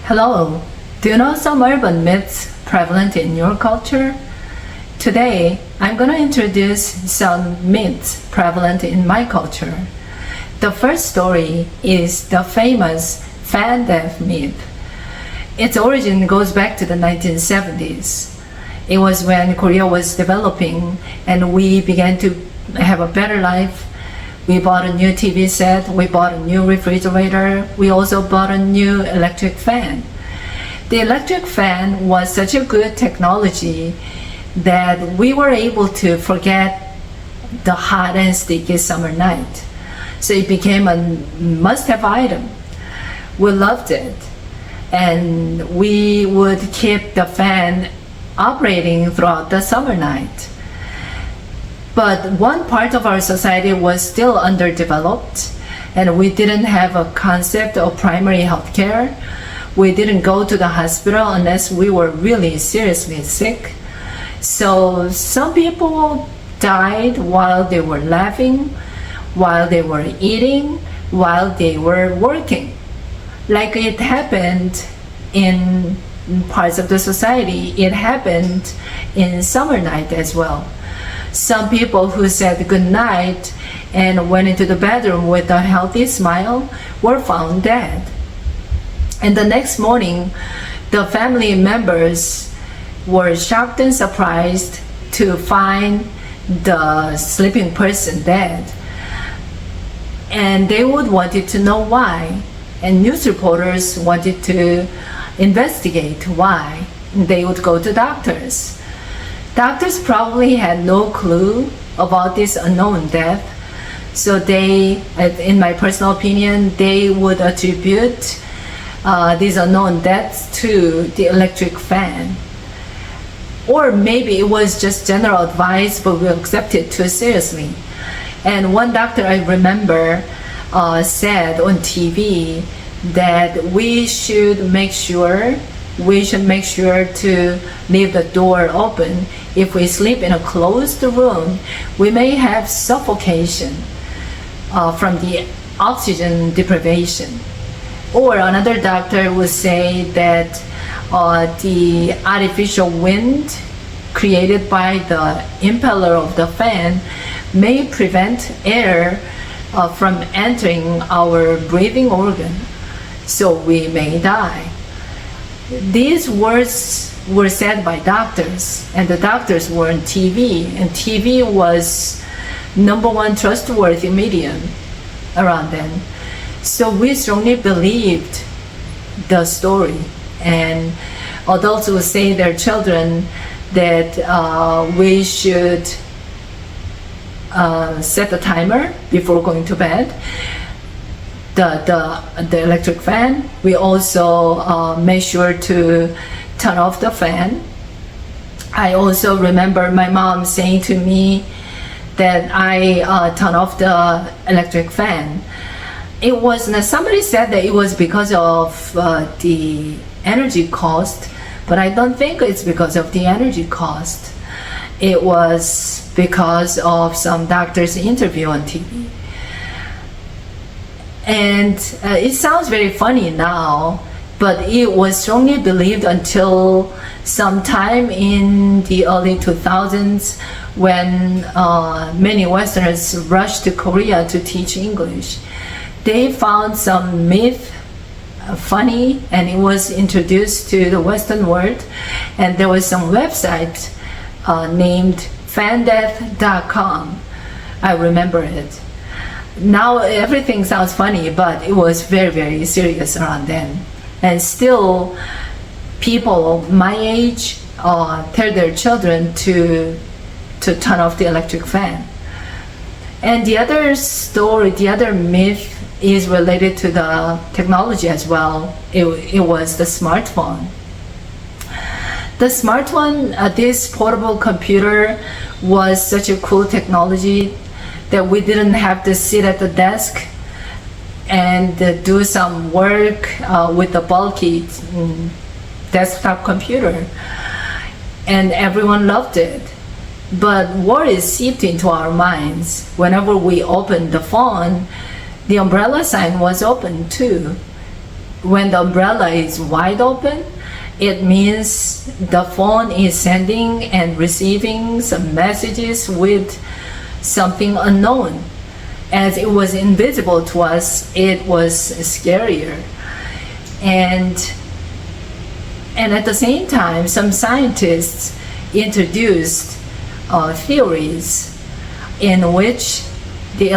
Hello, do you know some urban myths prevalent in your culture? Today, I'm going to introduce some myths prevalent in my culture. The first story is the famous fan death myth. Its origin goes back to the 1970s. It was when Korea was developing and we began to have a better life. We bought a new TV set, we bought a new refrigerator, we also bought a new electric fan. The electric fan was such a good technology that we were able to forget the hot and sticky summer night. So it became a must-have item. We loved it. And we would keep the fan operating throughout the summer night. But one part of our society was still underdeveloped, and we didn't have a concept of primary health care. We didn't go to the hospital unless we were really seriously sick. So some people died while they were laughing, while they were eating, while they were working. Like it happened in parts of the society, it happened in summer night as well. Some people who said good night and went into the bedroom with a healthy smile were found dead. And the next morning, the family members were shocked and surprised to find the sleeping person dead. And they would wanted to know why. And news reporters wanted to investigate why. They would go to doctors. Doctors probably had no clue about this unknown death, so they, in my personal opinion, they would attribute these unknown deaths to the electric fan. Or maybe it was just general advice, but we accepted it too seriously. And one doctor I remember said on TV that we should make sure to leave the door open. If we sleep in a closed room, we may have suffocation from the oxygen deprivation. Or another doctor would say that the artificial wind created by the impeller of the fan may prevent air from entering our breathing organ, so we may die. These words were said by doctors, and the doctors were on TV, and TV was number one trustworthy medium around then. So we strongly believed the story, and adults would say to their children that we should set a timer before going to bed. The electric fan. We also made sure to turn off the fan. I also remember my mom saying to me that I turn off the electric fan. It was somebody said that it was because of the energy cost, but I don't think it's because of the energy cost. It was because of some doctor's interview on TV. And it sounds very funny now, but it was strongly believed until sometime in the early 2000s when many Westerners rushed to Korea to teach English. They found some myth funny, and it was introduced to the Western world, and there was some website named fandeath.com. I remember it. Now everything sounds funny, but it was very, very serious around then. And still, people my age tell their children to turn off the electric fan. And the other story, the other myth is related to the technology as well. It was the smartphone. The smartphone, this portable computer, was such a cool technology that we didn't have to sit at the desk and do some work with the bulky desktop computer. And everyone loved it. But worries seeped into our minds. Whenever we opened the phone, the umbrella sign was open too. when the umbrella is wide open, it means the phone is sending and receiving some messages with something unknown. As it was invisible to us, it was scarier. And at the same time, some scientists introduced theories in which the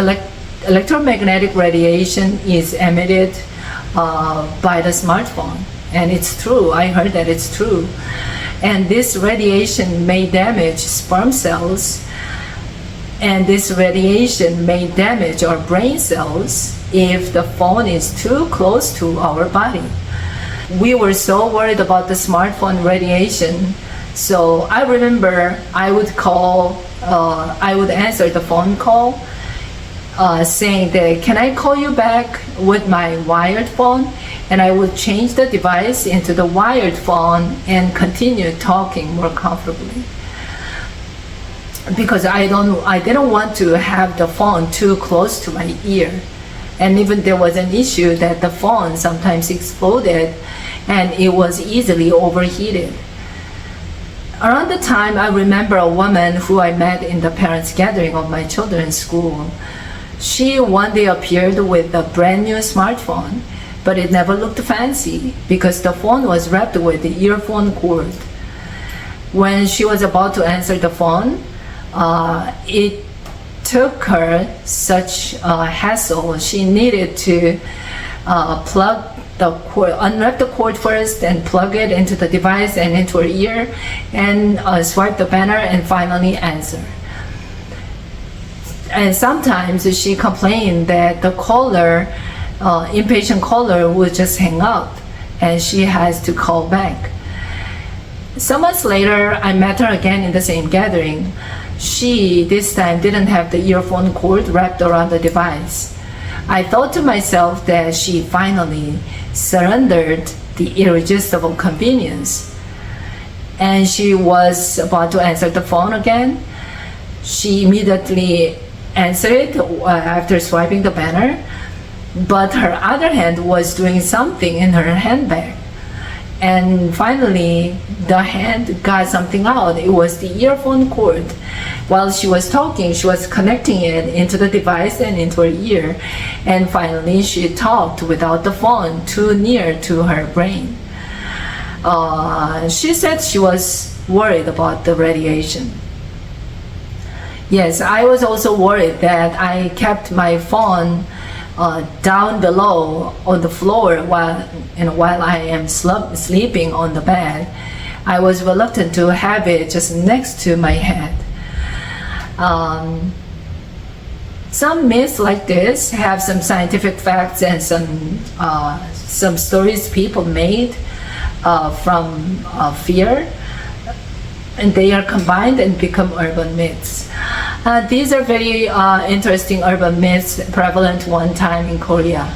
electromagnetic radiation is emitted by the smartphone. And it's true, I heard that it's true. And this radiation may damage sperm cells, and this radiation may damage our brain cells if the phone is too close to our body. We were so worried about the smartphone radiation, so I remember I would answer the phone call saying that, can I call you back with my wired phone? And I would change the device into the wired phone and continue talking more comfortably. Because I didn't want to have the phone too close to my ear. And even there was an issue that the phone sometimes exploded and it was easily overheated. Around the time, I remember a woman who I met in the parents' gathering of my children's school. She one day appeared with a brand new smartphone, but it never looked fancy because the phone was wrapped with the earphone cord. When she was about to answer the phone, it took her such a hassle. She needed to unwrap the cord first and plug it into the device and into her ear and swipe the banner and finally answer. And sometimes she complained that the caller, impatient caller, would just hang up and she has to call back. Some months later, I met her again in the same gathering. She, this time, didn't have the earphone cord wrapped around the device. I thought to myself that she finally surrendered the irresistible convenience. And she was about to answer the phone again. She immediately answered it after swiping the banner, but her other hand was doing something in her handbag. And finally, the hand got something out. It was the earphone cord. While she was talking, she was connecting it into the device and into her ear. And finally, she talked without the phone too near to her brain. She said she was worried about the radiation. Yes, I was also worried that I kept my phone down below on the floor while I am sleeping on the bed. I was reluctant to have it just next to my head. Some myths like this have some scientific facts and some stories people made from fear, and they are combined and become urban myths. These are very interesting urban myths prevalent one time in Korea.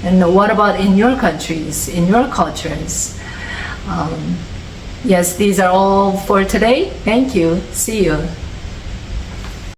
And what about in your countries, in your cultures? Yes, these are all for today. Thank you. See you.